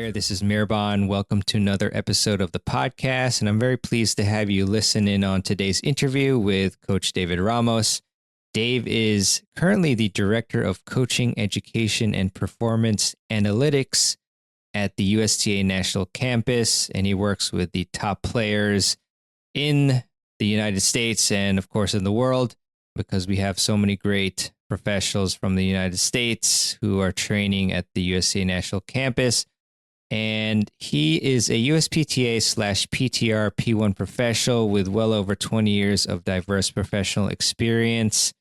there, this is Mirban. Welcome to another episode of the podcast, and I'm very pleased to have you listen in on today's interview with Coach David Ramos. Dave is currently the Director of Coaching, Education, and Performance Analytics at the USTA National Campus, and he works with the top players in the United States and, of course, in the world, because we have so many great professionals from the United States who are training at the USTA National Campus. And he is a USPTA/PTR P1 professional with well over 20 years of diverse professional experience.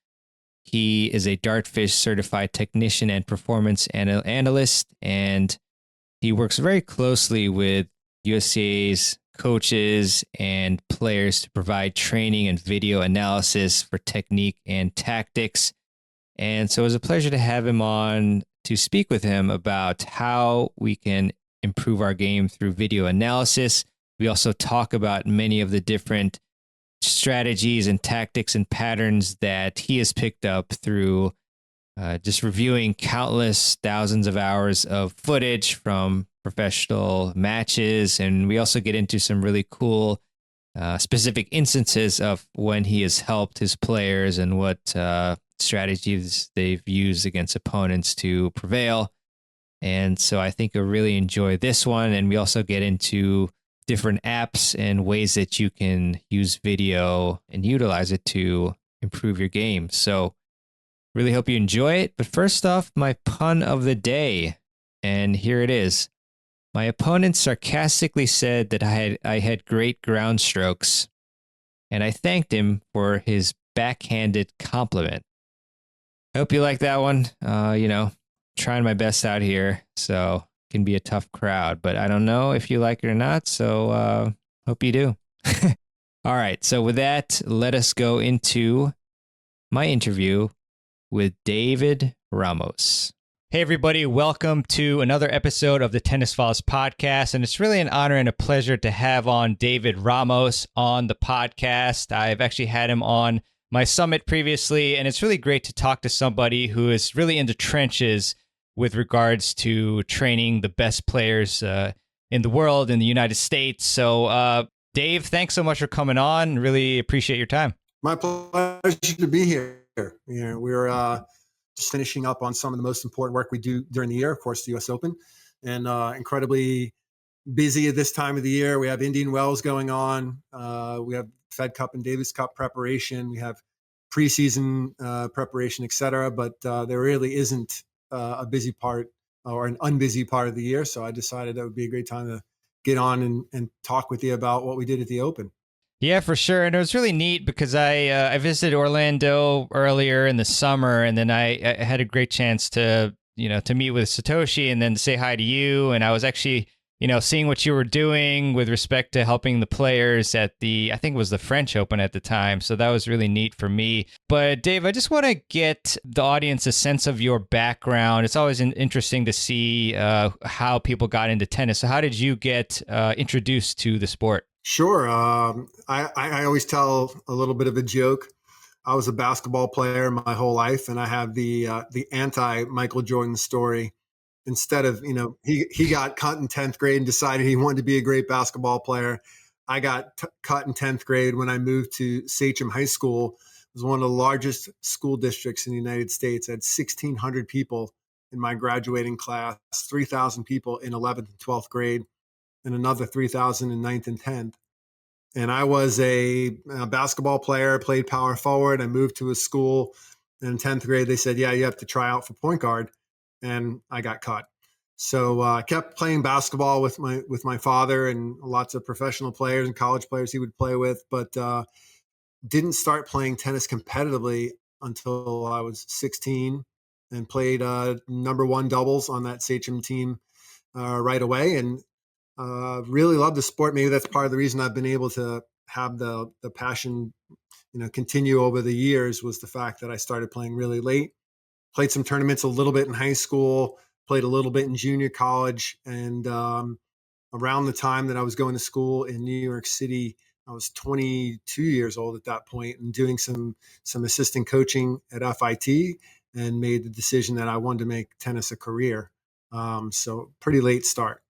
He is a Dartfish certified technician and performance analyst, and he works very closely with USTA's coaches and players to provide training and video analysis for technique and tactics. And so it was a pleasure to have him on to speak with him about how we can improve our game through video analysis. We also talk about many of the different strategies and tactics and patterns that he has picked up through just reviewing countless thousands of hours of footage from professional matches. And we also get into some really cool specific instances of when he has helped his players and what strategies they've used against opponents to prevail. And so I think you'll really enjoy this one. And we also get into different apps and ways that you can use video and utilize it to improve your game. So really hope you enjoy it. But first off, my pun of the day. And here it is. My opponent sarcastically said that I had great ground strokes, and I thanked him for his backhanded compliment. I hope you like that one. Trying my best out here, so it can be a tough crowd, but I don't know if you like it or not, so hope you do. All right, so with that, let us go into my interview with David Ramos. Hey, everybody. Welcome to another episode of the Tennis Files podcast. And it's really an honor and a pleasure to have on David Ramos on the podcast. I've actually had him on my summit previously, and it's really great to talk to somebody who is really in the trenches with regards to training the best players in the world, in the United States. So, Dave, thanks so much for coming on. Really appreciate your time. My pleasure to be here. We're just finishing up on some of the most important work we do during the year, of course, the U.S. Open, and incredibly busy at this time of the year. We have Indian Wells going on. We have Fed Cup and Davis Cup preparation. We have preseason preparation, et cetera. But there really isn't a busy part or an unbusy part of the year. So I decided that would be a great time to get on and talk with you about what we did at the Open. Yeah, for sure. And it was really neat because I visited Orlando earlier in the summer, and then I had a great chance to meet with Satoshi and then say hi to you. And I was actually, seeing what you were doing with respect to helping the players at I think it was the French Open at the time. So that was really neat for me. But Dave, I just want to get the audience a sense of your background. It's always interesting to see how people got into tennis. So how did you get introduced to the sport? Sure. I always tell a little bit of a joke. I was a basketball player my whole life, and I have the anti-Michael Jordan story. Instead of, he got cut in 10th grade and decided he wanted to be a great basketball player. I got cut in 10th grade when I moved to Sachem High School. It was one of the largest school districts in the United States. I had 1,600 people in my graduating class, 3,000 people in 11th and 12th grade, and another 3,000 in 9th and 10th. And I was a basketball player, played power forward. I moved to a school in 10th grade. They said, yeah, you have to try out for point guard. And I got cut. So I kept playing basketball with my father and lots of professional players and college players he would play with, but didn't start playing tennis competitively until I was 16 and played number one doubles on that Sachem team right away. And really love the sport. Maybe that's part of the reason I've been able to have the passion, continue over the years, was the fact that I started playing really late, played some tournaments a little bit in high school, played a little bit in junior college. And around the time that I was going to school in New York City, I was 22 years old at that point and doing some assistant coaching at FIT, and made the decision that I wanted to make tennis a career. So pretty late start.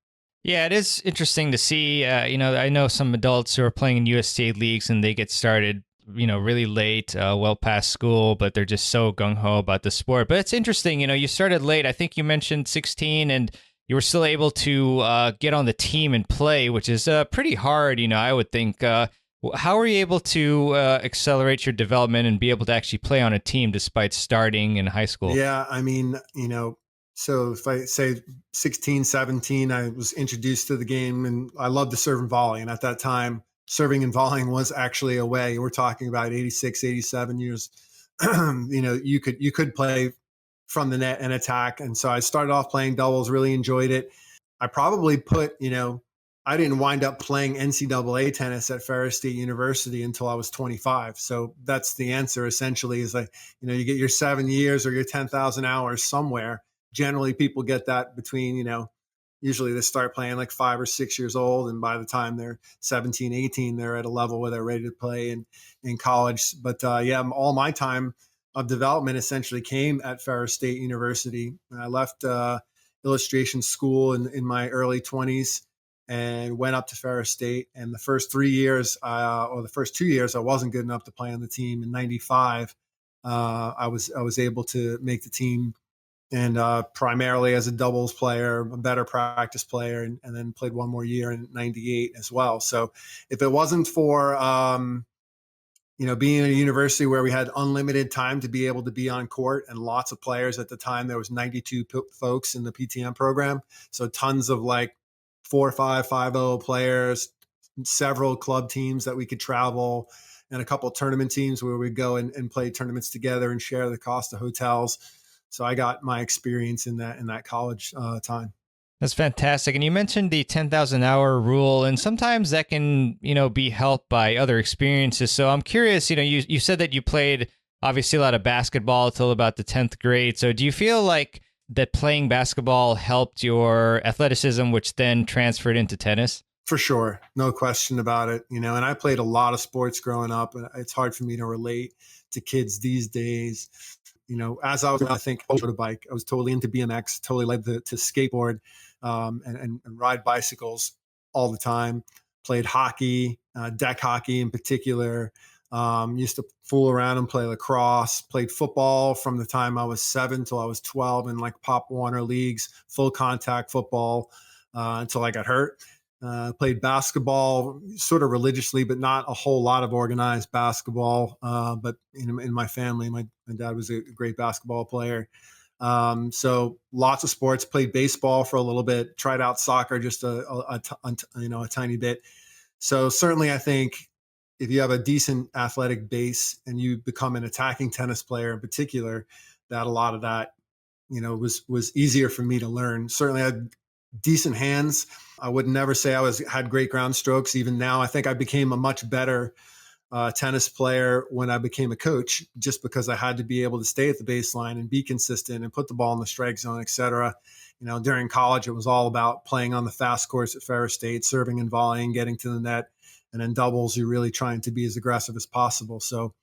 Yeah, it is interesting to see. I know some adults who are playing in USTA leagues and they get started, really late, well past school, but they're just so gung ho about the sport. But it's interesting, you started late. I think you mentioned 16, and you were still able to get on the team and play, which is pretty hard, I would think. How were you able to accelerate your development and be able to actually play on a team despite starting in high school? Yeah, I mean, so if I say 16, 17, I was introduced to the game and I loved to serve and volley. And at that time, serving and volleying was actually a way. We're talking about 86, 87 years. You could play from the net and attack. And so I started off playing doubles, really enjoyed it. I probably I didn't wind up playing NCAA tennis at Ferris State University until I was 25. So that's the answer essentially is like, you get your 7 years or your 10,000 hours somewhere. Generally, people get that between, usually they start playing like 5 or 6 years old. And by the time they're 17, 18, they're at a level where they're ready to play in college. But yeah, all my time of development essentially came at Ferris State University. I left illustration school in my early 20s and went up to Ferris State. And the first 3 years, or the first 2 years, I wasn't good enough to play on the team. In '95, I was able to make the team, and primarily as a doubles player, a better practice player, and then played one more year in '98 as well. So if it wasn't for being at a university where we had unlimited time to be able to be on court and lots of players at the time, there was 92 folks in the PTM program. So tons of like 4-5, 5-0 players, several club teams that we could travel, and a couple of tournament teams where we'd go and play tournaments together and share the cost of hotels. So I got my experience in that college time. That's fantastic. And you mentioned the 10,000 hour rule, and sometimes that can, be helped by other experiences. So I'm curious, you said that you played obviously a lot of basketball till about the 10th grade. So do you feel like that playing basketball helped your athleticism, which then transferred into tennis? For sure, no question about it. And I played a lot of sports growing up, and it's hard for me to relate to kids these days. As I was, I think, motorbike, I was totally into BMX, totally loved to skateboard, and ride bicycles all the time. Played hockey, deck hockey in particular. Used to fool around and play lacrosse. Played football from the time I was 7 till I was 12 in like Pop Warner leagues, full contact football, until I got hurt. Played basketball sort of religiously, but not a whole lot of organized basketball. But in my family, my dad was a great basketball player. So lots of sports. Played baseball for a little bit. Tried out soccer just a tiny bit. So certainly, I think if you have a decent athletic base and you become an attacking tennis player in particular, that a lot of that was easier for me to learn. Certainly, I had decent hands. I would never say had great ground strokes. Even now, I think I became a much better tennis player when I became a coach, just because I had to be able to stay at the baseline and be consistent and put the ball in the strike zone, et cetera. During college, it was all about playing on the fast course at Ferris State, serving and volleying, getting to the net, and then doubles. You're really trying to be as aggressive as possible. So,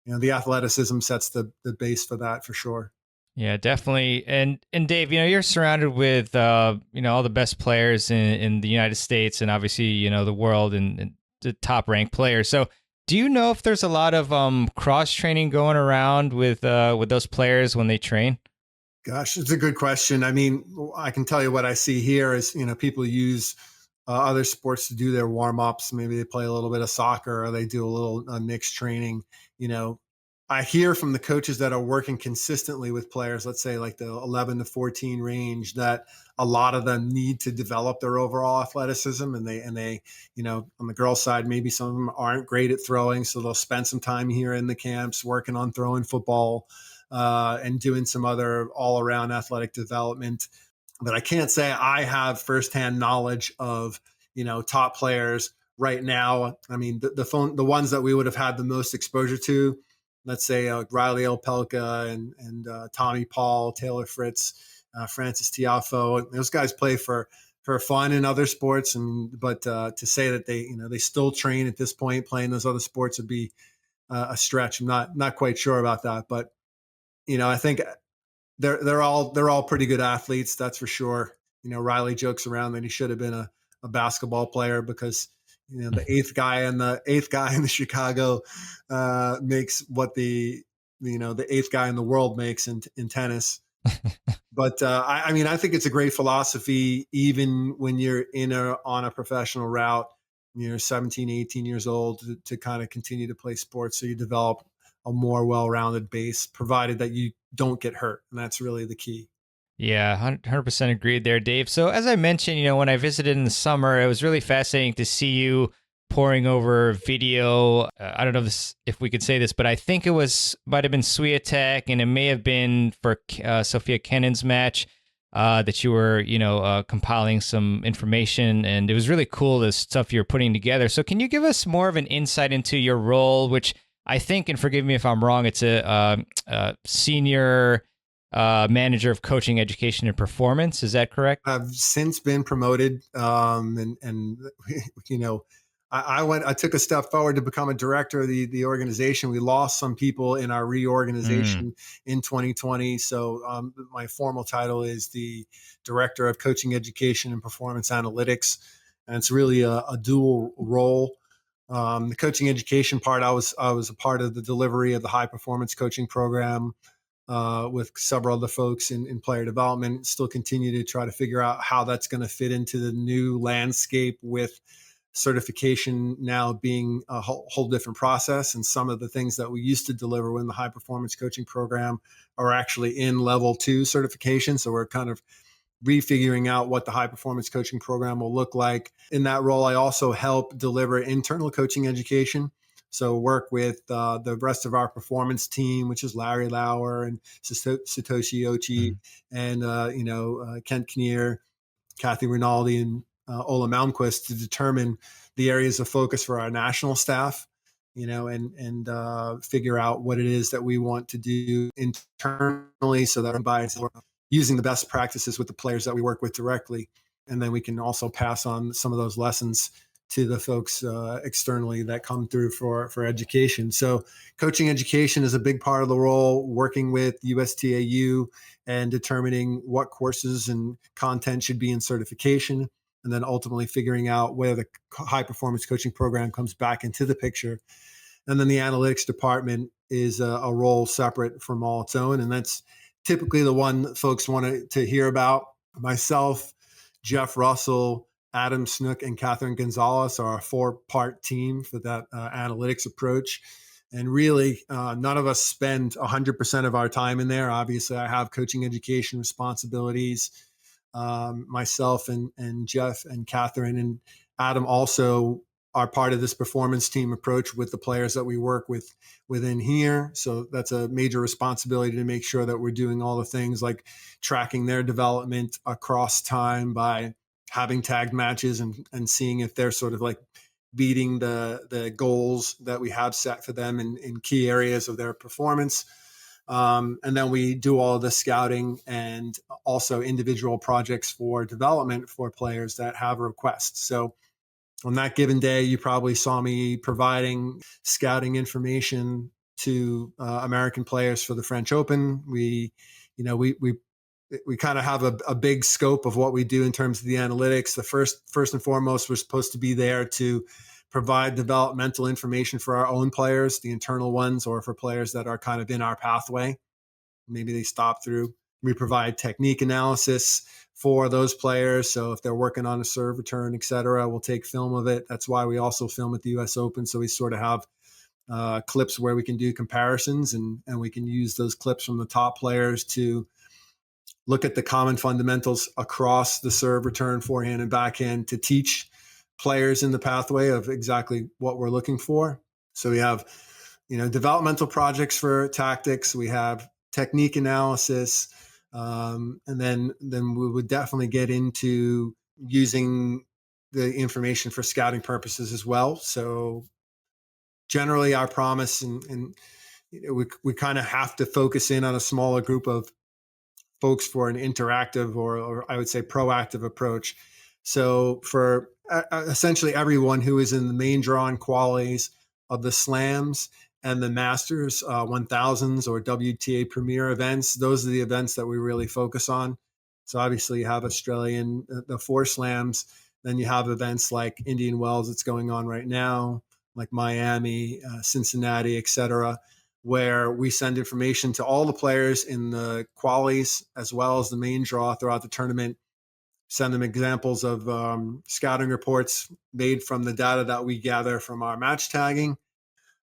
the athleticism sets the base for that for sure. Yeah, definitely. And Dave, you're surrounded with all the best players in the United States and obviously, the world and the top ranked players. So do you know if there's a lot of cross training going around with those players when they train? Gosh, it's a good question. I mean, I can tell you what I see here is, people use other sports to do their warm ups. Maybe they play a little bit of soccer or they do a little mixed training. You know, I hear from the coaches that are working consistently with players, let's say like the 11 to 14 range, that a lot of them need to develop their overall athleticism. And they, on the girls' side, maybe some of them aren't great at throwing. So they'll spend some time here in the camps working on throwing football and doing some other all around athletic development. But I can't say I have firsthand knowledge of, top players right now. I mean, the ones that we would have had the most exposure to, let's say Riley Opelka and Tommy Paul, Taylor Fritz, Francis Tiafo. Those guys play for fun in other sports, but to say that they still train at this point playing those other sports would be a stretch. I'm not quite sure about that, but I think they're all pretty good athletes, that's for sure. Riley jokes around that he should have been a basketball player because the eighth guy in the Chicago makes what the eighth guy in the world makes in tennis. But I think it's a great philosophy, even when you're on a professional route. You're 17, 18 years old to kind of continue to play sports, so you develop a more well-rounded base, provided that you don't get hurt, and that's really the key. Yeah, 100% agreed there, Dave. So, as I mentioned, when I visited in the summer, it was really fascinating to see you pouring over video. I don't know if we could say this, but I think it might have been Swiatek, and it may have been for Sophia Kenin's match that you were, compiling some information, and it was really cool, the stuff you're putting together. So, can you give us more of an insight into your role, which I think, and forgive me if I'm wrong, it's a senior manager of coaching, education, and performance. Is that correct? I've since been promoted, and you know, I took a step forward to become a director of the organization. We lost some people in our reorganization in 2020, so my formal title is the director of coaching, education, and performance analytics, and it's really a dual role. The coaching education part, I was a part of the delivery of the high performance coaching program with several other folks in player development. Still continue to try to figure out how that's going to fit into the new landscape with certification now being a whole different process. And some of the things that we used to deliver in the high performance coaching program are actually in level 2 certification. So we're kind of refiguring out what the high performance coaching program will look like. In that role, I also help deliver internal coaching education. So work with the rest of our performance team, which is Larry Lauer and Satoshi Ochi and Kent Kinnear, Kathy Rinaldi, and Ola Malmquist to determine the areas of focus for our national staff, and figure out what it is that we want to do internally so that by using the best practices with the players that we work with directly. And then we can also pass on some of those lessons to the folks externally that come through for education. So coaching education is a big part of the role, working with USTAU and determining what courses and content should be in certification, and then ultimately figuring out where the high performance coaching program comes back into the picture. And then the analytics department is a role separate from all its own. And that's typically the one folks want to hear about. Myself, Jeff Russell, Adam Snook, and Catherine Gonzalez are a 4-part team for that analytics approach. And really, none of us spend 100% of our time in there. Obviously, I have coaching education responsibilities. Myself and Jeff and Catherine and Adam also are part of this performance team approach with the players that we work with within here. So that's a major responsibility to make sure that we're doing all the things like tracking their development across time by having tagged matches and seeing if they're sort of like beating the goals that we have set for them in key areas of their performance. And then we do all of the scouting and also individual projects for development for players that have requests. So on that given day, you probably saw me providing scouting information to American players for the French Open. We kind of have a big scope of what we do in terms of the analytics. The first and foremost, we're supposed to be there to provide developmental information for our own players, the internal ones, or for players that are kind of in our pathway. Maybe they stop through. We provide technique analysis for those players. So if they're working on a serve return, et cetera, we'll take film of it. That's why we also film at the US Open. So we sort of have clips where we can do comparisons and we can use those clips from the top players to look at the common fundamentals across the serve, return, forehand, and backhand to teach players in the pathway of exactly what we're looking for. So we have, developmental projects for tactics. We have technique analysis. And then we would definitely get into using the information for scouting purposes as well. So generally our promise and we kind of have to focus in on a smaller group of folks for an interactive or I would say proactive approach. So for essentially everyone who is in the main drawing qualities of the slams and the Masters 1000s or WTA Premier events, those are the events that we really focus on. So obviously you have Australian, the four slams, then you have events like Indian Wells that's going on right now, like Miami, Cincinnati, et cetera, where we send information to all the players in the qualies as well as the main draw throughout the tournament, send them examples of scouting reports made from the data that we gather from our match tagging.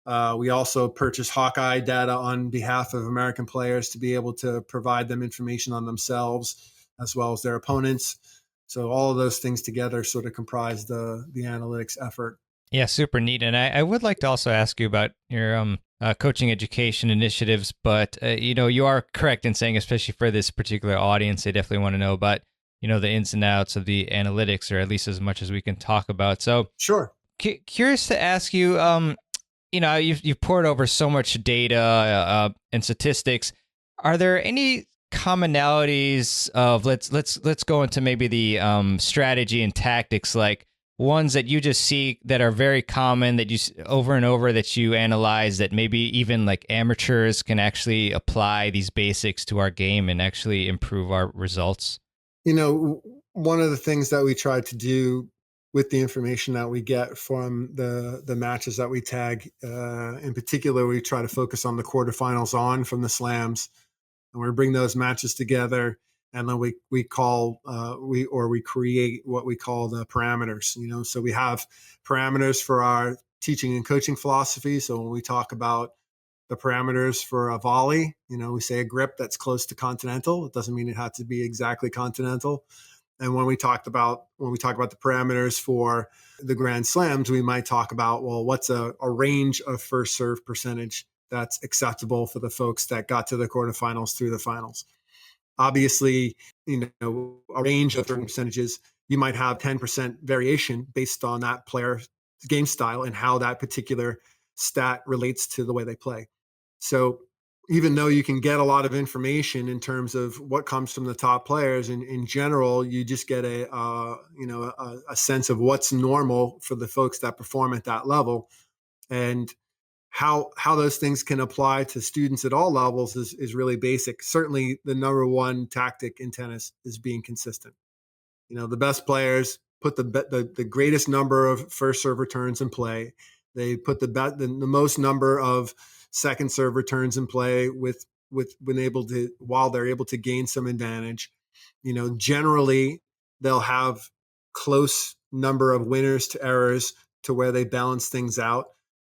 We also purchase Hawkeye data on behalf of American players to be able to provide them information on themselves as well as their opponents. So all of those things together sort of comprise the analytics effort. Yeah, super neat. And I would like to also ask you about your coaching education initiatives, but you are correct in saying, especially for this particular audience, they definitely want to know about the ins and outs of the analytics, or at least as much as we can talk about. So, Sure. Curious to ask you, you've poured over so much data and statistics. Are there any commonalities of let's go into maybe the strategy and tactics, like ones that you just see that are very common that you over and over that you analyze, that maybe even like amateurs can actually apply these basics to our game and actually improve our results? One of the things that we try to do with the information that we get from the matches that we tag, in particular, we try to focus on the quarterfinals on from the slams, and we bring those matches together, and then we call we create what we call the parameters. So we have parameters for our teaching and coaching philosophy. So when we talk about the parameters for a volley, we say a grip that's close to continental. It doesn't mean it has to be exactly continental. And when we talk about the parameters for the Grand Slams, we might talk about, well, what's a range of first serve percentage that's acceptable for the folks that got to the quarterfinals through the finals. Obviously, a range of certain percentages, you might have 10% variation based on that player's game style and how that particular stat relates to the way they play. So even though you can get a lot of information in terms of what comes from the top players, in general, you just get a sense of what's normal for the folks that perform at that level, and how those things can apply to students at all levels is really basic. Certainly, the number one tactic in tennis is being consistent. The best players put the greatest number of first serve returns in play. They put the most number of second serve returns in play while they're able to gain some advantage. Generally they'll have close number of winners to errors to where they balance things out.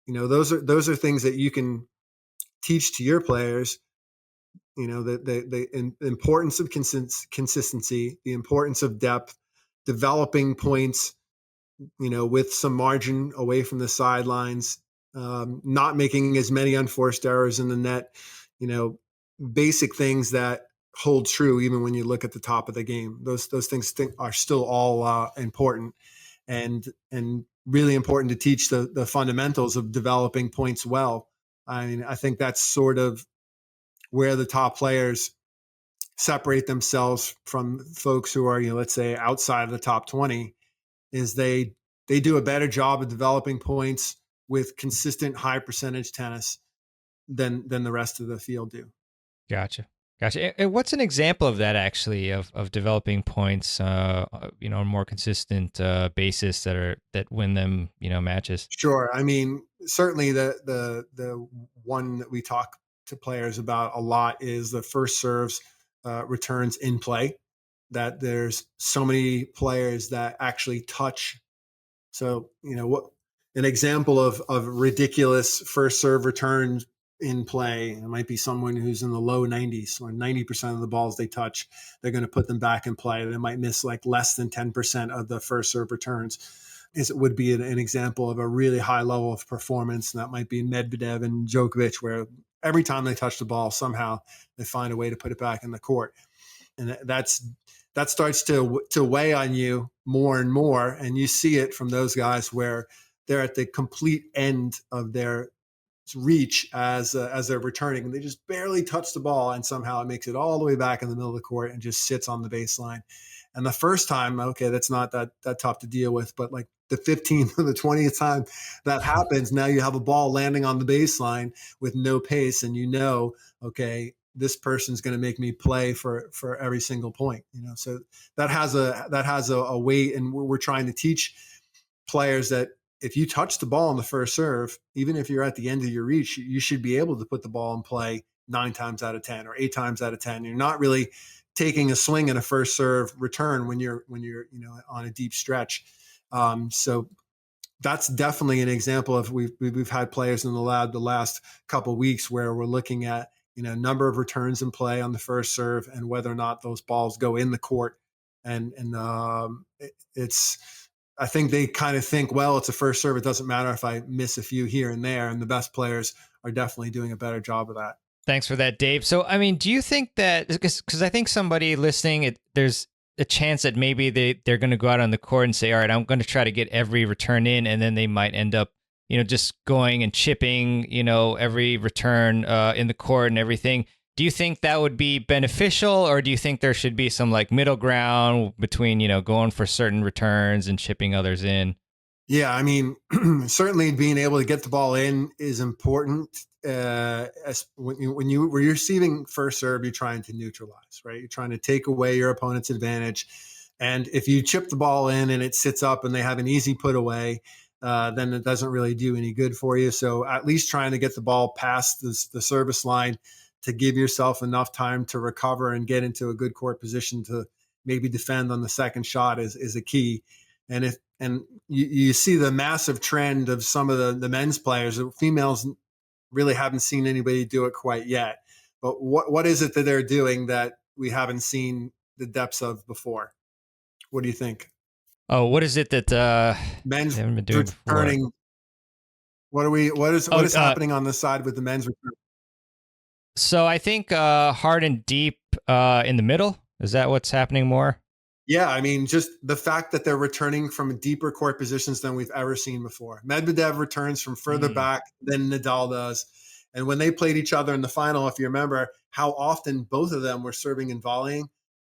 Those are things that you can teach to your players. The importance of consistency, the importance of depth, developing points, with some margin away from the sidelines, not making as many unforced errors in the net, basic things that hold true even when you look at the top of the game. Those things are still all important, and really important to teach the fundamentals of developing points well. I think that's sort of where the top players separate themselves from folks who are, let's say, outside of the top 20, is they do a better job of developing points with consistent high percentage tennis than the rest of the field do. Gotcha. Gotcha. And what's an example of that, actually, of developing points, on a more consistent basis that win them, matches? Sure. I mean, certainly the one that we talk to players about a lot is the first serves returns in play. That there's so many players that actually touch. So, what an example of ridiculous first serve returns in play. It might be someone who's in the low 90s, or 90% of the balls they touch, they're going to put them back in play. They might miss like less than 10% of the first serve returns. It would be an example of a really high level of performance. And that might be Medvedev and Djokovic, where every time they touch the ball, somehow they find a way to put it back in the court. And that starts to weigh on you more and more. And you see it from those guys where they're at the complete end of their reach as they're returning, and they just barely touch the ball, and somehow it makes it all the way back in the middle of the court and just sits on the baseline. And the first time, okay, that's not that tough to deal with, but like the 15th or the 20th time that happens, now you have a ball landing on the baseline with no pace, and okay, this person's going to make me play for every single point. So that has a weight, and we're trying to teach players that if you touch the ball on the first serve, even if you're at the end of your reach, you should be able to put the ball in play 9 times out of 10 or 8 times out of 10. You're not really taking a swing in a first serve return when you're on a deep stretch. So that's definitely an example of we've had players in the lab the last couple of weeks where we're looking at number of returns in play on the first serve and whether or not those balls go in the court. And it's I think they kind of think, well, it's a first serve. It doesn't matter if I miss a few here and there. And the best players are definitely doing a better job of that. Thanks for that, Dave. So, I mean, do you think that, because I think somebody listening, there's a chance that maybe they're going to go out on the court and say, all right, I'm going to try to get every return in, and then they might end up, just going and chipping, every return in the court and everything. Do you think that would be beneficial, or do you think there should be some like middle ground between, going for certain returns and chipping others in? Yeah, I mean, certainly being able to get the ball in is important. When you're receiving first serve, you're trying to neutralize, right? You're trying to take away your opponent's advantage. And if you chip the ball in and it sits up and they have an easy put away, then it doesn't really do any good for you. So at least trying to get the ball past the service line to give yourself enough time to recover and get into a good court position to maybe defend on the second shot is a key. And you see the massive trend of some of the men's players. The females really haven't seen anybody do it quite yet. But what is it that they're doing that we haven't seen the depths of before? What do you think? Oh, what is it that men's they haven't been doing returning? Before? What is happening on the side with the men's return? So I think hard and deep in the middle. Is that what's happening more? Yeah, I mean, just the fact that they're returning from deeper court positions than we've ever seen before. Medvedev returns from further back than Nadal does. And when they played each other in the final, if you remember how often both of them were serving and volleying,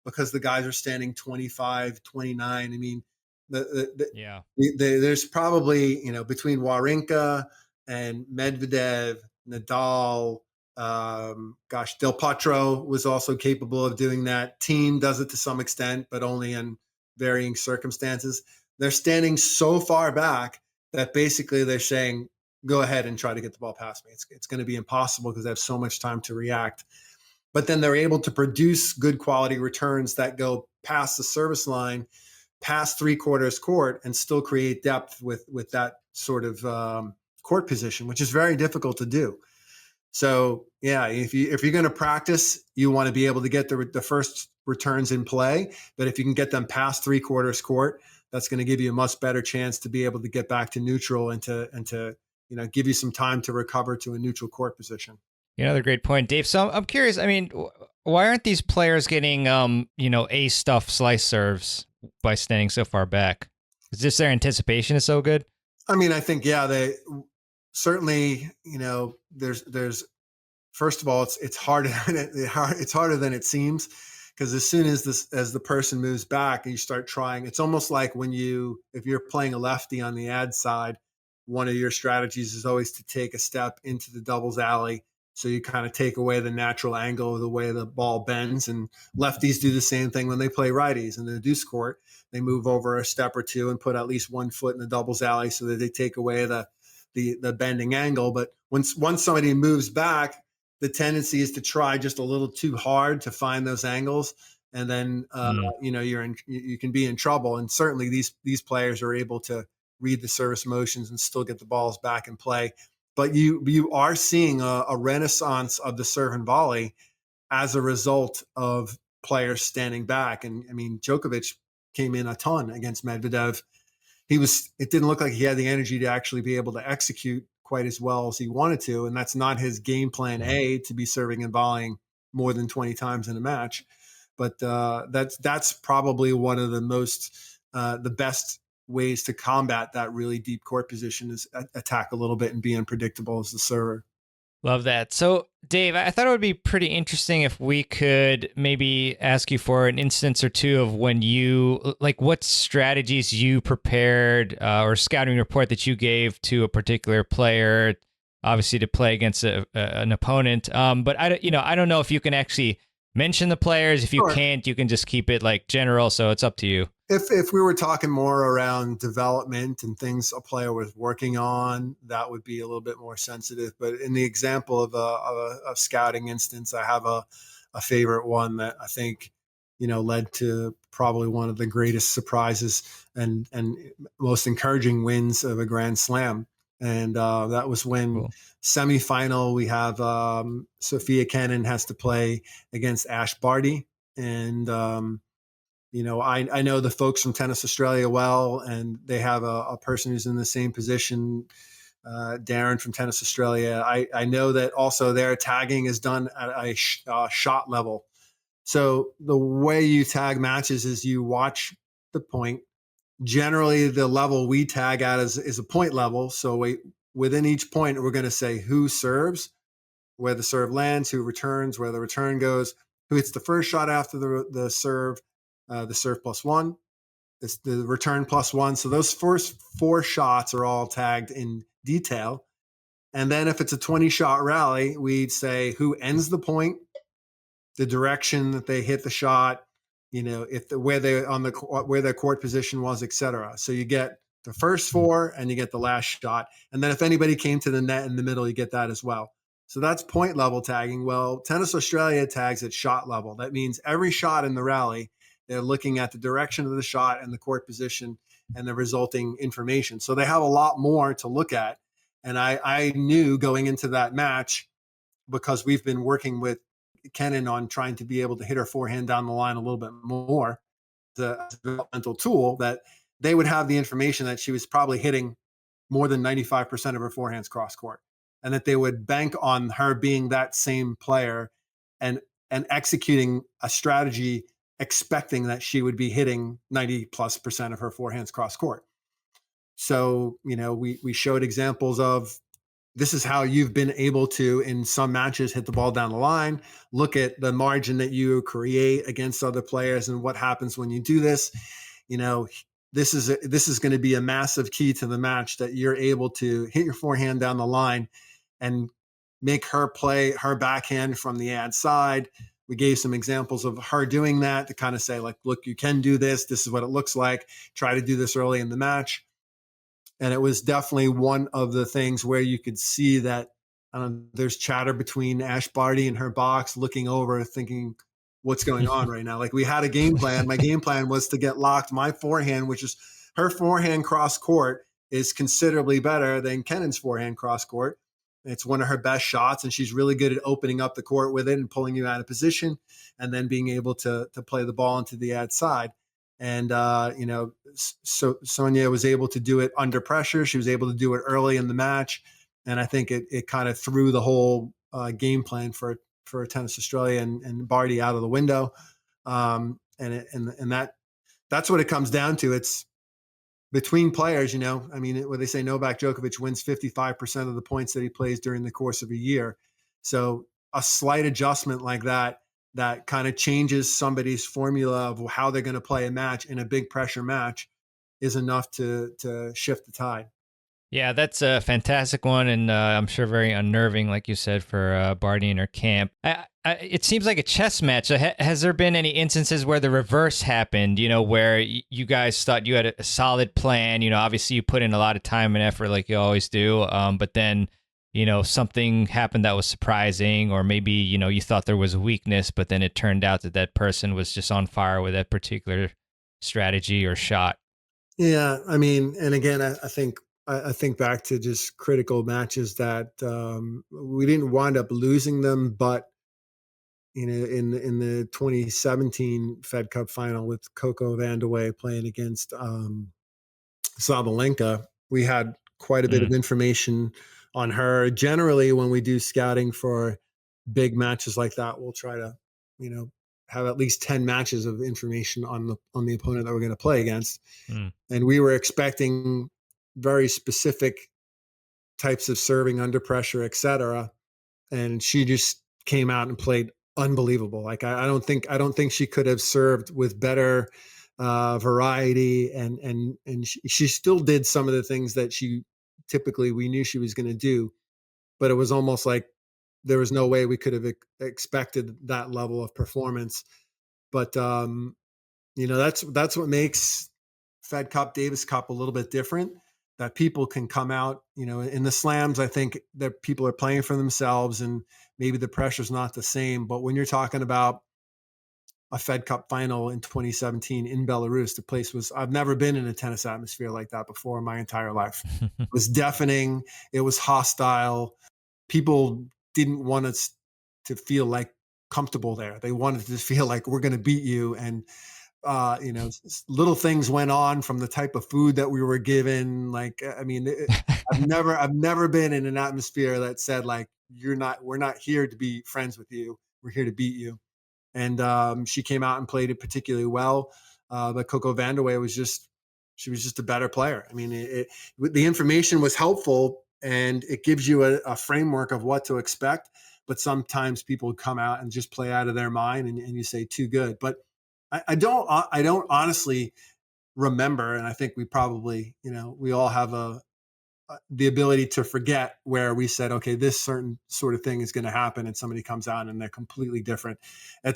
because the guys are standing 25, 29. I mean, there's probably, between Wawrinka and Medvedev, Nadal, Del Potro was also capable of doing that. Team does it to some extent, but only in varying circumstances. They're standing so far back that basically they're saying, go ahead and try to get the ball past me. It's going to be impossible because they have so much time to react. But then they're able to produce good quality returns that go past the service line, past 3/4 court, and still create depth with that sort of court position, which is very difficult to do. So yeah, if you're going to practice, you want to be able to get the first returns in play. But if you can get them past 3/4 court, that's going to give you a much better chance to be able to get back to neutral and to give you some time to recover to a neutral court position. Another great point, Dave. So I'm curious. I mean, why aren't these players getting A stuff slice serves by standing so far back? Is just their anticipation is so good? I mean, I think they certainly, there's first of all, it's harder than it seems, because as soon as the person moves back and you start trying, it's almost like if you're playing a lefty on the ad side, one of your strategies is always to take a step into the doubles alley. So you kind of take away the natural angle of the way the ball bends, and lefties do the same thing when they play righties in the deuce court. They move over a step or two and put at least 1 foot in the doubles alley so that they take away the bending angle. But once somebody moves back, the tendency is to try just a little too hard to find those angles, and then you can be in trouble. And certainly these players are able to read the service motions and still get the balls back in play. But you are seeing a renaissance of the serve and volley as a result of players standing back. And I mean, Djokovic came in a ton against Medvedev. It didn't look like he had the energy to actually be able to execute quite as well as he wanted to. And that's not his game plan A, to be serving and volleying more than 20 times in a match. But that's probably one of the best ways to combat that really deep court position is attack a little bit and be unpredictable as the server. Love that. So, Dave, I thought it would be pretty interesting if we could maybe ask you for an instance or two of when what strategies you prepared or scouting report that you gave to a particular player obviously to play against an opponent. But I don't know if you can actually mention the players. If you Sure. can't, you can just keep it like general. So it's up to you. If we were talking more around development and things a player was working on, that would be a little bit more sensitive. But in the example of a scouting instance, I have a favorite one that I think, led to probably one of the greatest surprises and most encouraging wins of a Grand Slam. And that was when Cool. semifinal we have Sophia Kenin has to play against Ash Barty. And I know the folks from Tennis Australia well, and they have a person who's in the same position, Darren from Tennis Australia. I know that also their tagging is done at a shot level. So the way you tag matches is you watch the point. Generally, the level we tag at is a point level. So within each point, we're going to say who serves, where the serve lands, who returns, where the return goes, who hits the first shot after the serve +1, it's the return +1. So those first 4 shots are all tagged in detail. And then if it's a 20-shot rally, we'd say who ends the point, the direction that they hit the shot, if where their court position was, etc. So you get the first 4 and you get the last shot. And then if anybody came to the net in the middle, you get that as well. So that's point level tagging. Well, Tennis Australia tags at shot level. That means every shot in the rally, they're looking at the direction of the shot and the court position and the resulting information. So they have a lot more to look at. And I knew going into that match, because we've been working with Kenin on trying to be able to hit her forehand down the line a little bit more, the developmental tool, that they would have the information that she was probably hitting more than 95% of her forehands cross court, and that they would bank on her being that same player and executing a strategy expecting that she would be hitting 90+% of her forehands cross court. So, we showed examples of this is how you've been able to, in some matches, hit the ball down the line. Look at the margin that you create against other players and what happens when you do this. This is going to be a massive key to the match, that you're able to hit your forehand down the line and make her play her backhand from the ad side. We gave some examples of her doing that to kind of say, like, look, you can do this. This is what it looks like. Try to do this early in the match. And it was definitely one of the things where you could see that there's chatter between Ash Barty and her box, looking over, thinking, what's going on right now? Like, we had a game plan. My game plan was to get locked my forehand, which is her forehand cross court is considerably better than Kenin's forehand cross court. It's one of her best shots, and she's really good at opening up the court with it and pulling you out of position, and then being able to play the ball into the ad side. And so Sonia was able to do it under pressure. She was able to do it early in the match, and I think it kind of threw the whole game plan for Tennis Australia and Barty out of the window. And that's what it comes down to. It's between players, I mean, where they say Novak Djokovic wins 55% of the points that he plays during the course of a year. So a slight adjustment like that kind of changes somebody's formula of how they're going to play a match in a big pressure match is enough to shift the tide. Yeah, that's a fantastic one, and I'm sure very unnerving, like you said, for Barty and her camp. It seems like a chess match. Has there been any instances where the reverse happened, where you guys thought you had a solid plan? Obviously you put in a lot of time and effort like you always do, but then, something happened that was surprising, or maybe, you thought there was a weakness, but then it turned out that that person was just on fire with that particular strategy or shot. Yeah, I mean, and again, I think back to just critical matches that we didn't wind up losing them, but in the 2017 Fed Cup final with Coco Vandeweghe playing against Sabalenka, we had quite a bit of information on her. Generally, when we do scouting for big matches like that, we'll try to, have at least 10 matches of information on the opponent that we're going to play against. And we were expecting very specific types of serving under pressure, et cetera. And she just came out and played unbelievable. Like, I don't think she could have served with better variety. And she still did some of the things that we knew she was going to do. but it was almost like there was no way we could have expected that level of performance. But that's what makes Fed Cup, Davis Cup a little bit different. That people can come out, in the slams. I think that people are playing for themselves, and maybe the pressure's not the same. But when you're talking about a Fed Cup final in 2017 in Belarus, the place was, I've never been in a tennis atmosphere like that before in my entire life. It was deafening. It was hostile. People didn't want us to feel like comfortable there. They wanted to feel like we're going to beat you. And little things went on, from the type of food that we were given. Like, I mean, I've never been in an atmosphere that said like, we're not here to be friends with you. We're here to beat you. And she came out and played it particularly well. But Coco Vandeweghe she was just a better player. I mean, the information was helpful, and it gives you a framework of what to expect. But sometimes people come out and just play out of their mind, and you say too good. But I don't honestly remember, and I think we probably, we all have the ability to forget where we said, okay, this certain sort of thing is going to happen, and somebody comes out and they're completely different. I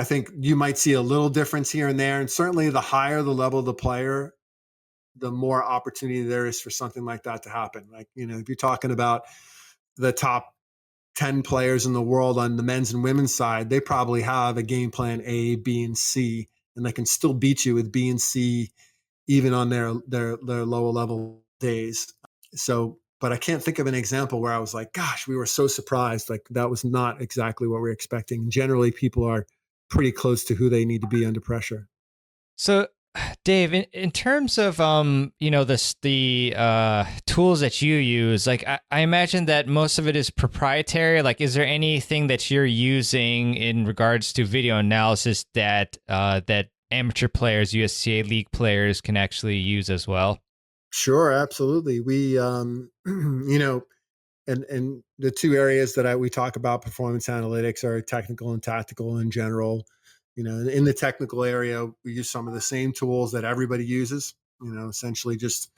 think you might see a little difference here and there, and certainly the higher the level of the player, the more opportunity there is for something like that to happen. Like, if you're talking about the top 10 players in the world on the men's and women's side, they probably have a game plan A, B, and C, and they can still beat you with B and C, even on their lower level days. So, but I can't think of an example where I was like, gosh, we were so surprised. Like, that was not exactly what we were expecting. Generally, people are pretty close to who they need to be under pressure. So, Dave, in terms of the tools that you use, like I imagine that most of it is proprietary. Like, is there anything that you're using in regards to video analysis that that amateur players, USTA league players, can actually use as well? Sure, absolutely. We, and the two areas that we talk about performance analytics are technical and tactical in general. In the technical area, we use some of the same tools that everybody uses. Essentially just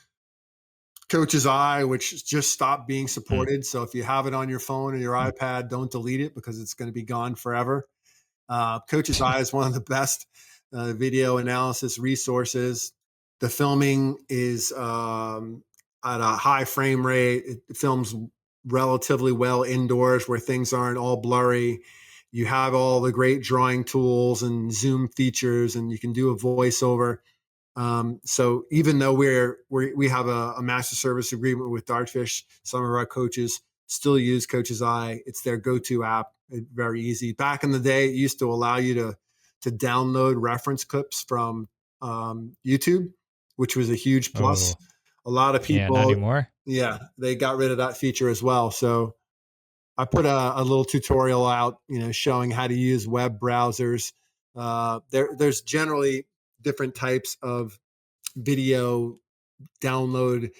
Coach's Eye, which just stopped being Hmm. supported. So if you have it on your phone or your iPad, don't delete it, because it's going to be gone forever. Coach's Eye is one of the best video analysis resources. The filming is at a high frame rate. It films relatively well indoors, where things aren't all blurry. You have all the great drawing tools and zoom features, and you can do a voiceover. So even though we have a master service agreement with Dartfish, some of our coaches still use Coach's Eye. It's their go-to app. Very easy. Back in the day, it used to allow you to download reference clips from YouTube, which was a huge plus. Oh, A lot of yeah, not people, anymore. yeah, they got rid of that feature as well. So I put a little tutorial out, showing how to use web browsers. There's generally different types of video download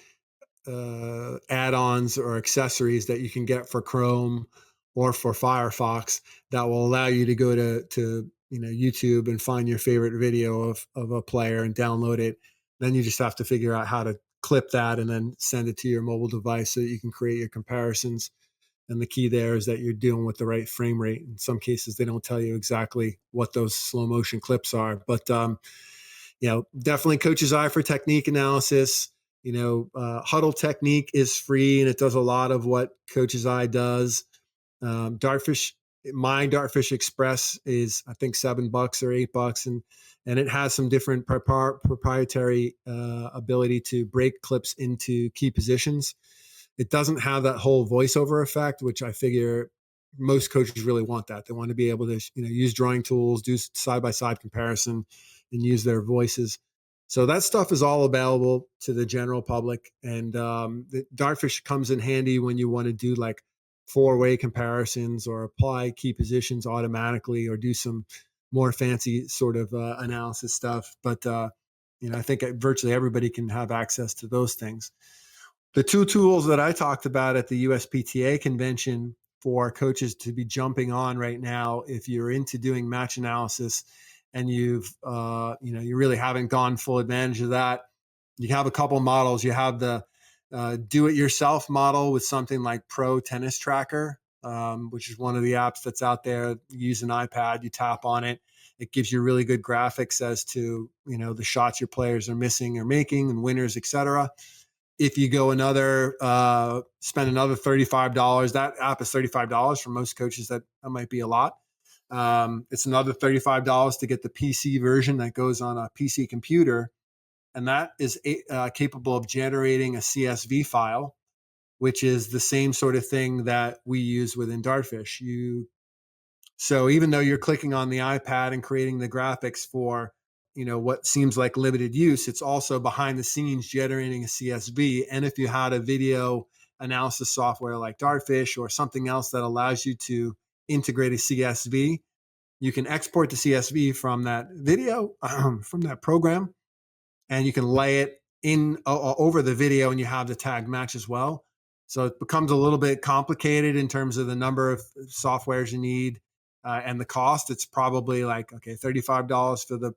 add-ons or accessories that you can get for Chrome or for Firefox that will allow you to go to YouTube and find your favorite video of a player and download it. Then you just have to figure out how to clip that and then send it to your mobile device so that you can create your comparisons. And the key there is that you're dealing with the right frame rate. In some cases, they don't tell you exactly what those slow motion clips are, but definitely Coach's Eye for technique analysis. Huddle Technique is free, and it does a lot of what Coach's Eye does. Dartfish, my Dartfish Express is, I think, $7 or $8, and it has some different proprietary ability to break clips into key positions. It doesn't have that whole voiceover effect, which I figure most coaches really want that. They want to be able to, use drawing tools, do side by side comparison, and use their voices. So that stuff is all available to the general public. And the Dartfish comes in handy when you want to do like four-way comparisons or apply key positions automatically or do some more fancy sort of analysis stuff. But I think virtually everybody can have access to those things. The two tools that I talked about at the USPTA convention for coaches to be jumping on right now, if you're into doing match analysis and you really haven't gone full advantage of that, you have a couple models. You have the do-it-yourself model with something like Pro Tennis Tracker, which is one of the apps that's out there. You use an iPad, you tap on it. It gives you really good graphics as to, the shots your players are missing or making and winners, etc. If you go spend another $35, that app is $35 for most coaches. That might be a lot. It's another $35 to get the PC version that goes on a PC computer. And that is capable of generating a CSV file, which is the same sort of thing that we use within Dartfish. So even though you're clicking on the iPad and creating the graphics for, what seems like limited use, it's also behind the scenes generating a CSV. And if you had a video analysis software like Dartfish or something else that allows you to integrate a CSV, you can export the CSV from that video, from that program, and you can lay it in over the video, and you have the tag match as well. So it becomes a little bit complicated in terms of the number of softwares you need and the cost. It's probably like, okay, $35 for the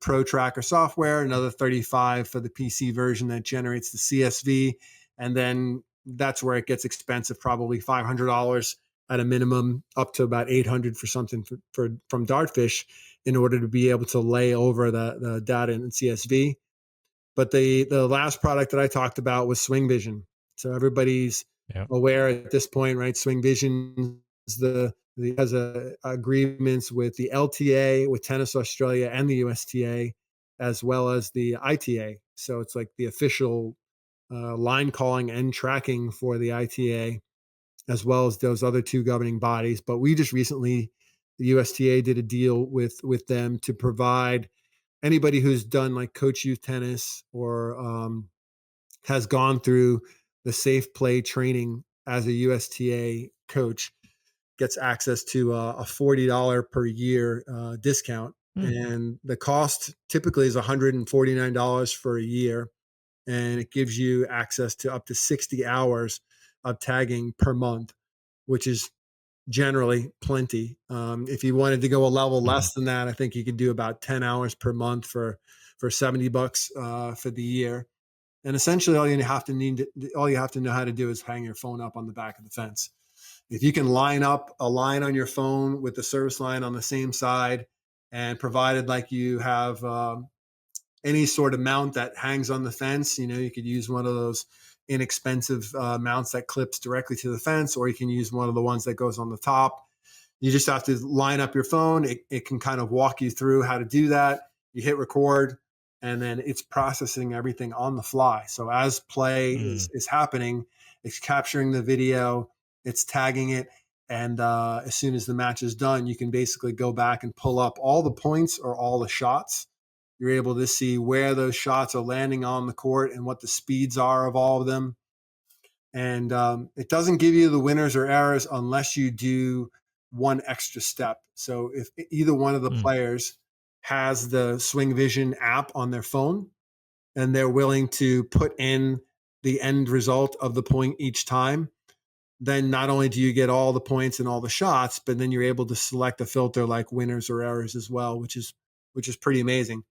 Pro Tracker software, another $35 for the PC version that generates the CSV, and then that's where it gets expensive, probably $500 at a minimum, up to about $800 for something from Dartfish, in order to be able to lay over the data in CSV. But the last product that I talked about was Swing Vision. So everybody's aware at this point, right? Swing Vision has agreements with the LTA, with Tennis Australia, and the USTA, as well as the ITA. So it's like the official line calling and tracking for the ITA, as well as those other two governing bodies. But we just recently, the USTA did a deal with them to provide anybody who's done like coach youth tennis or has gone through the safe play training as a USTA coach gets access to a $40 per year discount. And the cost typically is $149 for a year. And it gives you access to up to 60 hours of tagging per month, which is generally plenty. If you wanted to go a level less than that, I think you could do about 10 hours per month for $70 for the year. And essentially all you have to know how to do is hang your phone up on the back of the fence. If you can line up a line on your phone with the service line on the same side, and provided like you have any sort of mount that hangs on the fence, you could use one of those inexpensive mounts that clips directly to the fence, or you can use one of the ones that goes on the top. You just have to line up your phone. It can kind of walk you through how to do that. You hit record, and then it's processing everything on the fly. So as play is happening, it's capturing the video, it's tagging it, and as soon as the match is done, you can basically go back and pull up all the points or all the shots. You're able to see where those shots are landing on the court and what the speeds are of all of them. And it doesn't give you the winners or errors unless you do one extra step. So if either one of the players has the Swing Vision app on their phone and they're willing to put in the end result of the point each time, then not only do you get all the points and all the shots, but then you're able to select a filter like winners or errors as well, which is pretty amazing.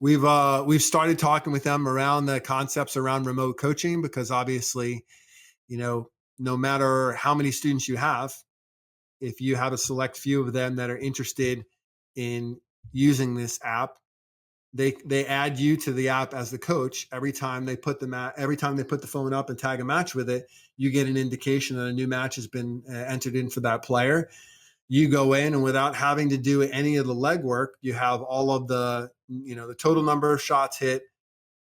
We've started talking with them around the concepts around remote coaching, because obviously, no matter how many students you have, if you have a select few of them that are interested in using this app, they add you to the app as the coach. Every time they put the phone up and tag a match with it, you get an indication that a new match has been entered in for that player. You go in, and without having to do any of the legwork, you have all of the total number of shots hit,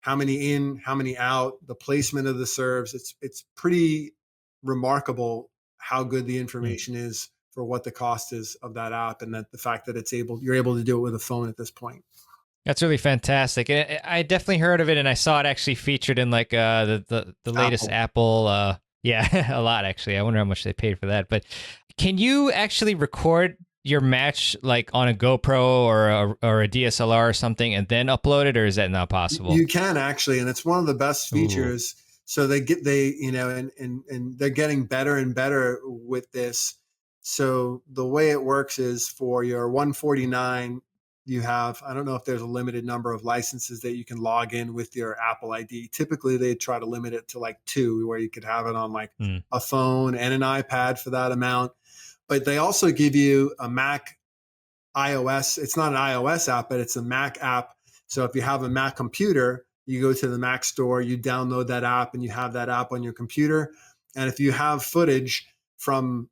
how many in, how many out, the placement of the serves. It's pretty remarkable how good the information is for what the cost is of that app, and that the fact that you're able to do it with a phone at this point. That's really fantastic. I definitely heard of it, and I saw it actually featured in like the latest Apple. A lot actually. I wonder how much they paid for that. But can you actually record your match like on a GoPro or a DSLR or something and then upload it, or is that not possible? You can actually, and it's one of the best features. Ooh. So and they're getting better and better with this. So the way it works is for your 149, you have, I don't know if there's a limited number of licenses that you can log in with your Apple ID. Typically, they try to limit it to like two, where you could have it on like Mm. a phone and an iPad for that amount. But they also give you a Mac iOS. It's not an iOS app, but it's a Mac app. So if you have a Mac computer, you go to the Mac store, you download that app, and you have that app on your computer. And if you have footage from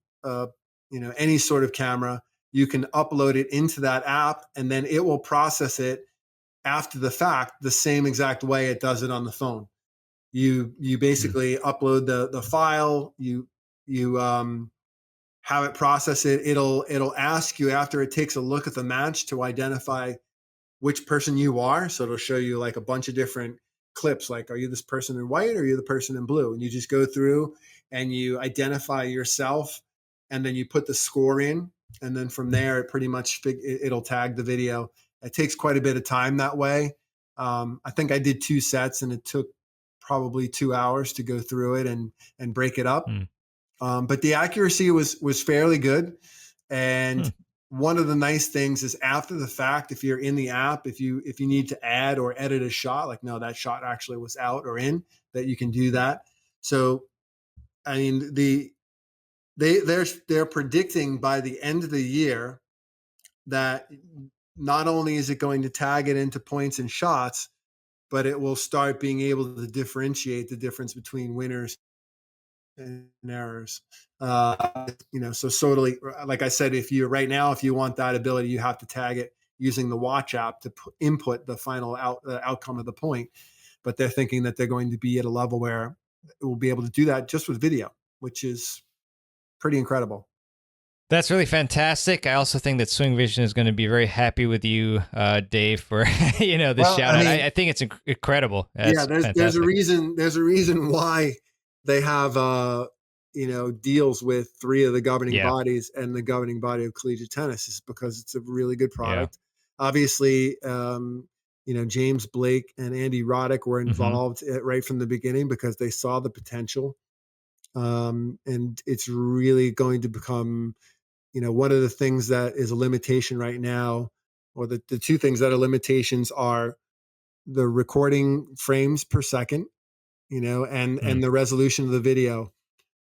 any sort of camera, you can upload it into that app, and then it will process it after the fact the same exact way it does it on the phone. You Mm. basically upload the file, you have it process it. It'll ask you after it takes a look at the match to identify which person you are. So it'll show you like a bunch of different clips, like, are you this person in white or are you the person in blue? And you just go through and you identify yourself, and then you put the score in, and then from there it pretty much it'll tag the video. It takes quite a bit of time that way. I think I did 2 sets, and it took probably 2 hours to go through it and break it up. Mm. But the accuracy was fairly good. And Hmm. one of the nice things is, after the fact, if you're in the app, if you need to add or edit a shot, like, no, that shot actually was out or in, that you can do that. So I mean, they're predicting by the end of the year that not only is it going to tag it into points and shots, but it will start being able to differentiate the difference between winners and errors. So totally, like I said, if you right now, if you want that ability, you have to tag it using the watch app to input the final outcome of the point. But they're thinking that they're going to be at a level where it will be able to do that just with video, which is pretty incredible. That's really fantastic. I also think that Swing Vision is going to be very happy with you, Dave, for this Well, shout I out. mean, I think it's incredible. yeah, That's there's a fantastic. reason why they have deals with three of the governing Yeah, bodies, and the governing body of collegiate tennis is because it's a really good yeah. product. Obviously, James Blake and Andy Roddick were Hmm. involved right from the beginning because they saw the potential, and it's really going to become, one of the things that is a limitation right now, or the two things that are limitations are the recording frames per second, Mm. and the resolution of the video.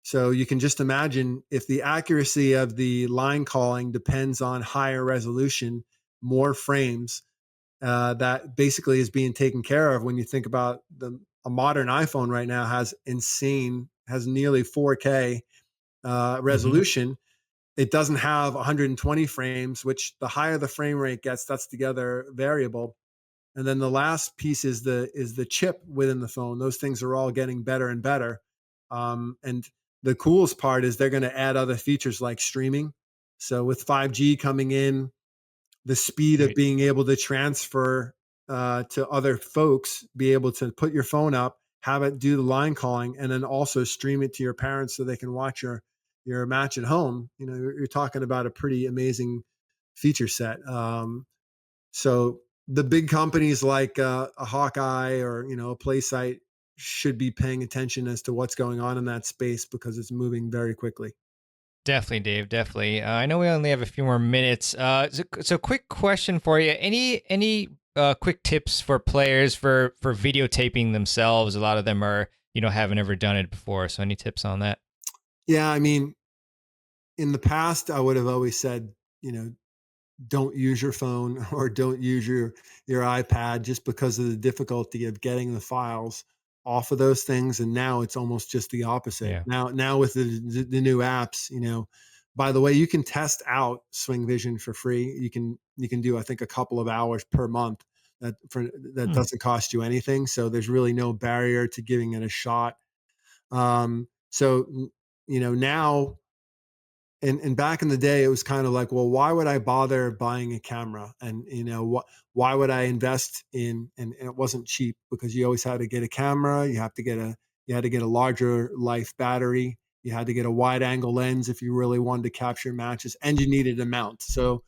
So you can just imagine, if the accuracy of the line calling depends on higher resolution, more frames, that basically is being taken care of. When you think about a modern iPhone right now has nearly 4K Hmm. resolution. It doesn't have 120 frames, which the higher the frame rate gets, that's the other variable. And then the last piece is the chip within the phone. Those things are all getting better and better. And the coolest part is they're going to add other features like streaming. So with 5G coming in, the speed of Sweet. being able to transfer to other folks, be able to put your phone up, have it do the line calling, and then also stream it to your parents so they can watch your match at home. You're talking about a pretty amazing feature set. So the big companies like a Hawkeye or a PlaySite should be paying attention as to what's going on in that space, because it's moving very quickly. Definitely, Dave. Definitely. I know we only have a few more minutes. So quick question for you. Any quick tips for players for videotaping themselves? A lot of them are haven't ever done it before. So any tips on that? Yeah, I mean, in the past, I would have always said, don't use your phone or don't use your iPad, just because of the difficulty of getting the files off of those things. And now it's almost just the opposite. Yeah. Now with the new apps, by the way, you can test out Swing Vision for free. You can do, I think, a couple of hours per month that Hmm. doesn't cost you anything. So there's really no barrier to giving it a shot. So now, and back in the day, it was kind of like, well, why would I bother buying a camera? And why would I invest in? And it wasn't cheap, because you always had to get a camera. You had to get a larger life battery. You had to get a wide angle lens if you really wanted to capture matches, and you needed a mount. So,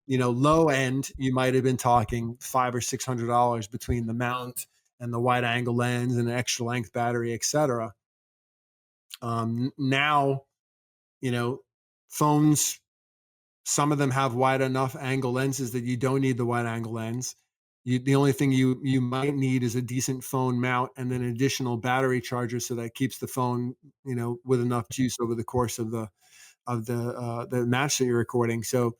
low end, you might have been talking $500 or $600 between the mount and the wide angle lens and an extra length battery, etc. Now, you know, phones Some of them have wide enough angle lenses that you don't need the wide angle lens. The only thing you might need is a decent phone mount and then an additional battery charger so that keeps the phone, with enough juice over the course of the match that you're recording. So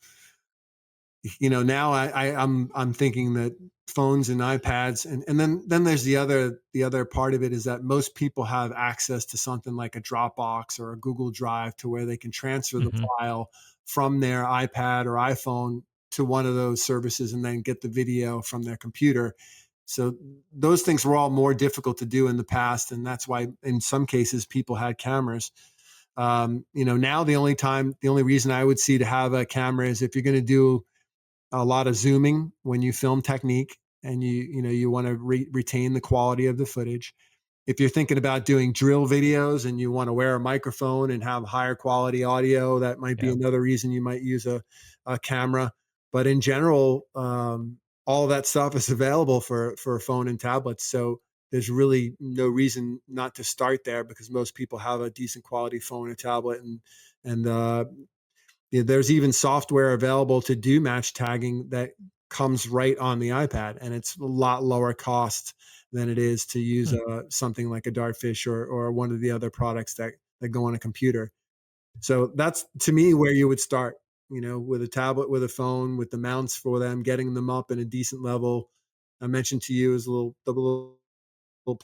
now I'm thinking that phones and iPads, and then there's the other part of it is that most people have access to something like a Dropbox or a Google Drive to where they can transfer the Hmm. file from their iPad or iPhone to one of those services and then get the video from their computer. So those things were all more difficult to do in the past, and that's why in some cases people had cameras. Now the only reason I would see to have a camera is if you're going to do a lot of zooming when you film technique and you want to retain the quality of the footage. If you're thinking about doing drill videos and you want to wear a microphone and have higher quality audio, that might be Yeah. another reason you might use a camera. But in general, all of that stuff is available for a phone and tablets. So there's really no reason not to start there because most people have a decent quality phone or tablet, and there's even software available to do match tagging that comes right on the iPad, and it's a lot lower cost than it is to use Hmm. something like a Dartfish or one of the other products that go on a computer. So that's to me where you would start, with a tablet, with a phone, with the mounts for them, getting them up in a decent level. I mentioned to you as a little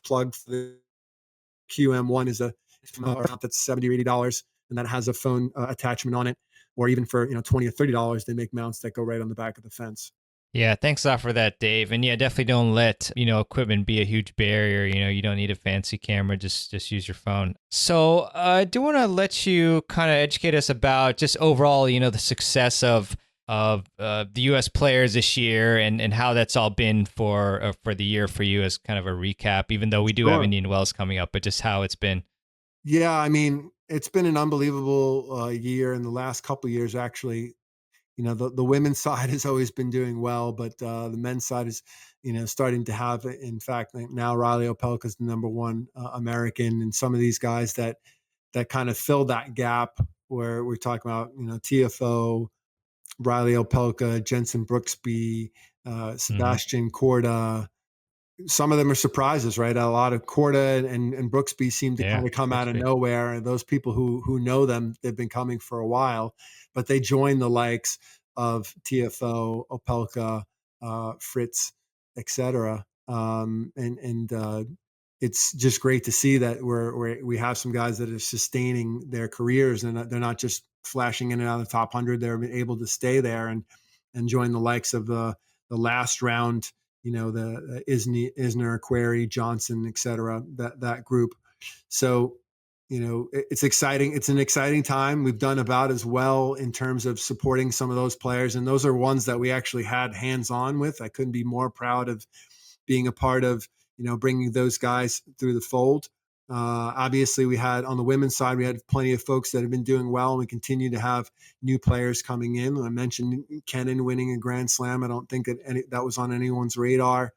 plug for the QM1 is a mount that's $70 or $80, and that has a phone attachment on it. Or even for $20 or $30, they make mounts that go right on the back of the fence. Yeah, thanks a lot for that, Dave. And yeah, definitely don't let, equipment be a huge barrier. You don't need a fancy camera, just use your phone. So, I do want to let you kind of educate us about just overall, the success of the US players this year and how that's all been for the year for you as kind of a recap, even though we do have Sure. Indian Wells coming up, but just how it's been. Yeah, I mean, it's been an unbelievable year in the last couple of years, actually. The women's side has always been doing well, but the men's side is, starting to have, in fact, like now Riley Opelka is the number one American, and some of these guys that kind of fill that gap where we're talking about, TFO, Riley Opelka, Jensen Brooksby, Hmm. Sebastian Corda. Some of them are surprises, right? A lot of Corda and Brooksby seem to Yeah, kind of come out of Brooksby. nowhere. And those people who know them, they've been coming for a while, but they join the likes of TFO, Opelka, Fritz, etc. And it's just great to see that we have some guys that are sustaining their careers, and they're not just flashing in and out of the top 100. They're able to stay there and join the likes of the last round, the Isner, Query, Johnson, et cetera, that group. So, it's exciting. It's an exciting time. We've done about as well in terms of supporting some of those players. And those are ones that we actually had hands on with. I couldn't be more proud of being a part of, bringing those guys through the fold. Obviously, we had on the women's side, we had plenty of folks that have been doing well, and we continue to have new players coming in. I mentioned Kennan winning a Grand Slam. I don't think that was on anyone's radar.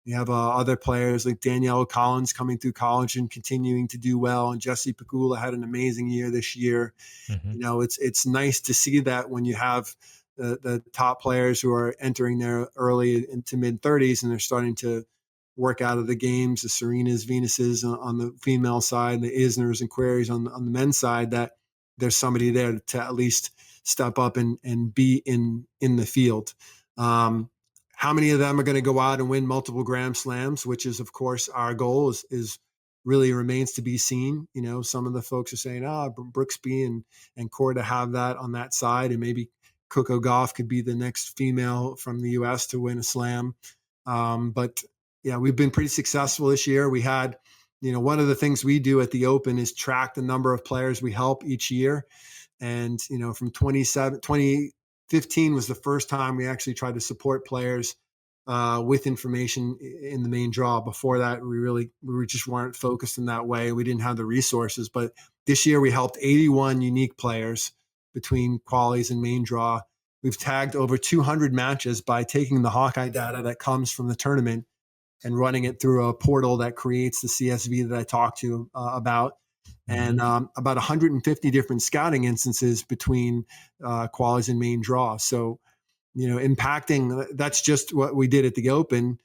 We have other players like Danielle Collins coming through college and continuing to do well, and Jesse Pagula had an amazing year this year. Hmm. It's nice to see that when you have the top players who are entering their early into mid 30s and they're starting to work out of the games, the Serenas, Venuses on the female side, the Isners and Queries on the men's side, that there's somebody there to at least step up and be in the field. How many of them are going to go out and win multiple Grand Slams, which is, of course, our goal is really remains to be seen. Some of the folks are saying, Brooksby and Corda have that on that side, and maybe Coco Gauff could be the next female from the U.S. to win a slam. But yeah, we've been pretty successful this year. We had, one of the things we do at the Open is track the number of players we help each year. And, from 2015 was the first time we actually tried to support players with information in the main draw. Before that, we just weren't focused in that way. We didn't have the resources. But this year we helped 81 unique players between qualies and main draw. We've tagged over 200 matches by taking the Hawkeye data that comes from the tournament and running it through a portal that creates the CSV that I talked to about. and about 150 different scouting instances between qualies and main draw. So, impacting, that's just what we did at the Open.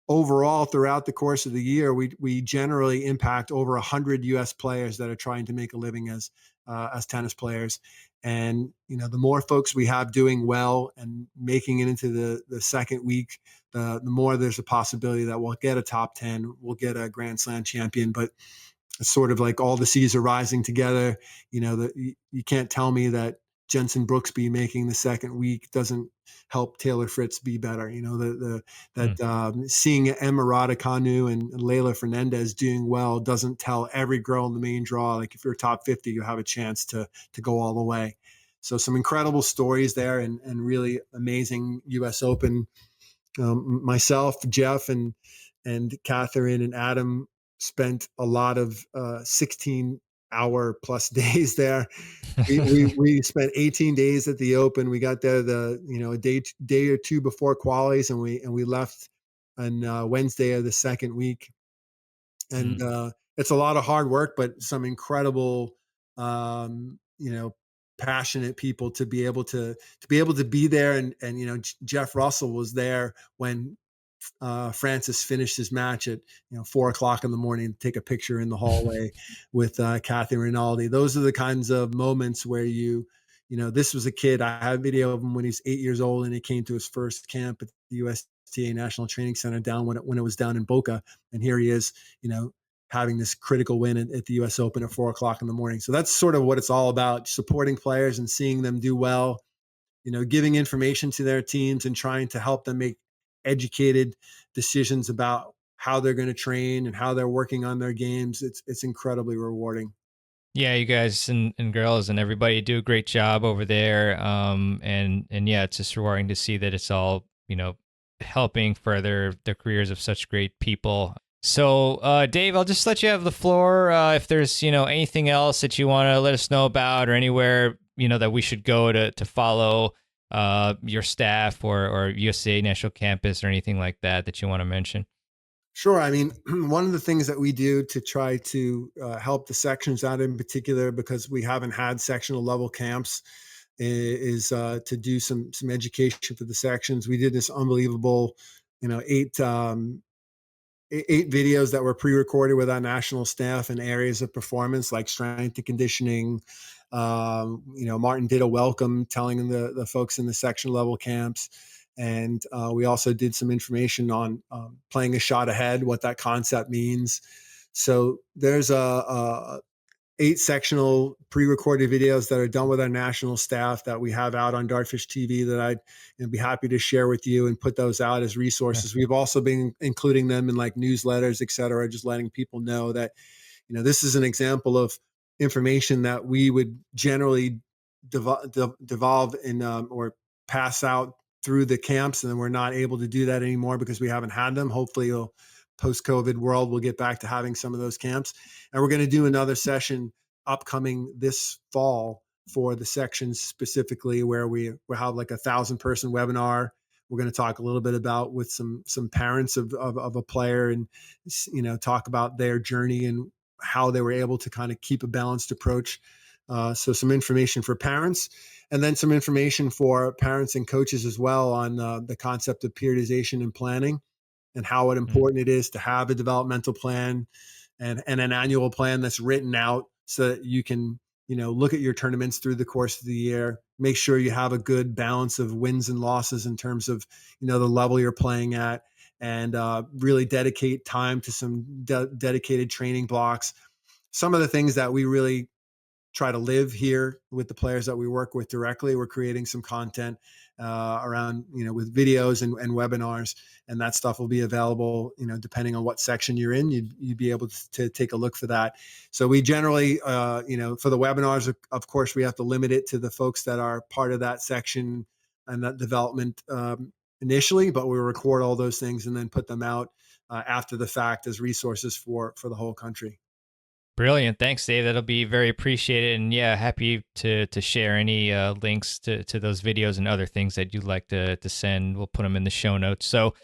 Overall, throughout the course of the year, we generally impact over 100 U.S. players that are trying to make a living as tennis players. And the more folks we have doing well and making it into the second week, the more there's a possibility that we'll get a top 10, we'll get a Grand Slam champion. But it's sort of like all the seas are rising together. You can't tell me that Jensen Brooksby making the second week doesn't help Taylor Fritz be better. Seeing Emma Raducanu and Leila Fernandez doing well doesn't tell every girl in the main draw, like if you're top 50, you have a chance to go all the way. So some incredible stories there, and really amazing U.S. Open. Myself, Jeff, and Catherine and Adam spent a lot of 16-hour plus days there. We spent 18 days at the Open. We got there a day or two before qualies, and we left on Wednesday of the second week. And it's a lot of hard work, but some incredible, passionate people to be able to be there. And Jeff Russell was there when Francis finished his match at 4:00 in the morning, take a picture in the hallway with Kathy Rinaldi. Those are the kinds of moments where this was a kid. I have a video of him when he's 8 years old, and he came to his first camp at the USTA National Training Center down when it was down in Boca, and here he is, having this critical win at the U.S. Open at 4:00 in the morning. So that's sort of what it's all about: supporting players and seeing them do well. Giving information to their teams and trying to help them make educated decisions about how they're going to train and how they're working on their games. It's incredibly rewarding. Yeah, you guys and girls and everybody do a great job over there. And yeah, it's just rewarding to see that it's all, helping further the careers of such great people. So, Dave, I'll just let you have the floor. If there's, anything else that you want to let us know about, or anywhere, that we should go to follow your staff or USTA National Campus or anything like that you want to mention. Sure. I mean, one of the things that we do to try to help the sections out in particular, because we haven't had sectional level camps, is to do some education for the sections. We did this unbelievable, 8 videos that were pre-recorded with our national staff in areas of performance like strength and conditioning. Martin did a welcome telling the folks in the section level camps. And we also did some information on playing a shot ahead, what that concept means. So there's 8 sectional pre-recorded videos that are done with our national staff that we have out on Dartfish TV that I'd be happy to share with you and put those out as resources. We've also been including them in like newsletters, et cetera, just letting people know that, this is an example of information that we would generally devolve in or pass out through the camps, and we're not able to do that anymore because we haven't had them. Hopefully post-COVID world, we'll get back to having some of those camps. And we're going to do another session upcoming this fall for the sections specifically, where we'll have like 1,000-person webinar. We're going to talk a little bit about with some parents of a player, and talk about their journey and how they were able to kind of keep a balanced approach. So some information for parents, and then some information for parents and coaches as well on the concept of periodization and planning, and how important it is to have a developmental plan and an annual plan that's written out so that you can, look at your tournaments through the course of the year, make sure you have a good balance of wins and losses in terms of, the level you're playing at, and really dedicate time to some dedicated training blocks. Some of the things that we really try to live here with the players that we work with directly. We're creating some content around, with videos and webinars, and that stuff will be available, depending on what section you're in, you'd be able to take a look for that. So we generally, for the webinars, of course, we have to limit it to the folks that are part of that section and that development initially, but we record all those things and then put them out after the fact as resources for the whole country. Brilliant. Thanks, Dave. That'll be very appreciated. And yeah, happy to share any links to those videos and other things that you'd like to send. We'll put them in the show notes. So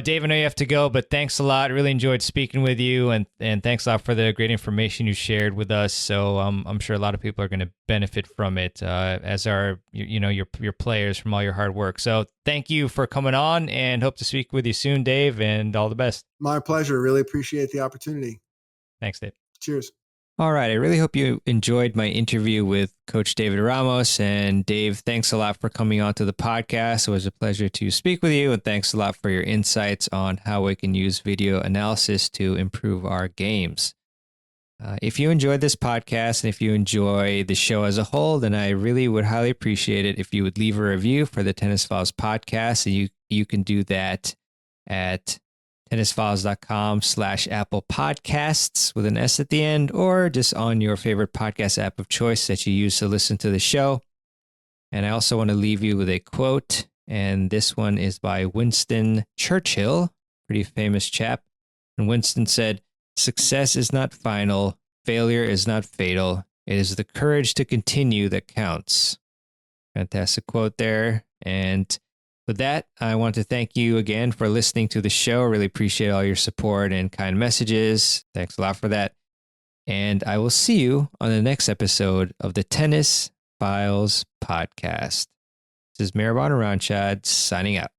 Dave, I know you have to go, but thanks a lot. Really enjoyed speaking with you, and thanks a lot for the great information you shared with us. So I'm sure a lot of people are going to benefit from it, as are your players from all your hard work. So thank you for coming on, and hope to speak with you soon, Dave. And all the best. My pleasure. Really appreciate the opportunity. Thanks, Dave. Cheers. All right. I really hope you enjoyed my interview with Coach David Ramos. And Dave, thanks a lot for coming on to the podcast. It was a pleasure to speak with you. And thanks a lot for your insights on how we can use video analysis to improve our games. If you enjoyed this podcast and if you enjoy the show as a whole, then I really would highly appreciate it if you would leave a review for the Tennis Files podcast. And you can do that at tennisfiles.com/Apple Podcasts with an S at the end, or just on your favorite podcast app of choice that you use to listen to the show. And I also want to leave you with a quote, and this one is by Winston Churchill, pretty famous chap. And Winston said, "Success is not final, failure is not fatal. It is the courage to continue that counts." Fantastic quote there. And with that, I want to thank you again for listening to the show. Really appreciate all your support and kind messages. Thanks a lot for that. And I will see you on the next episode of the Tennis Files podcast. This is Miraban Ranchad signing out.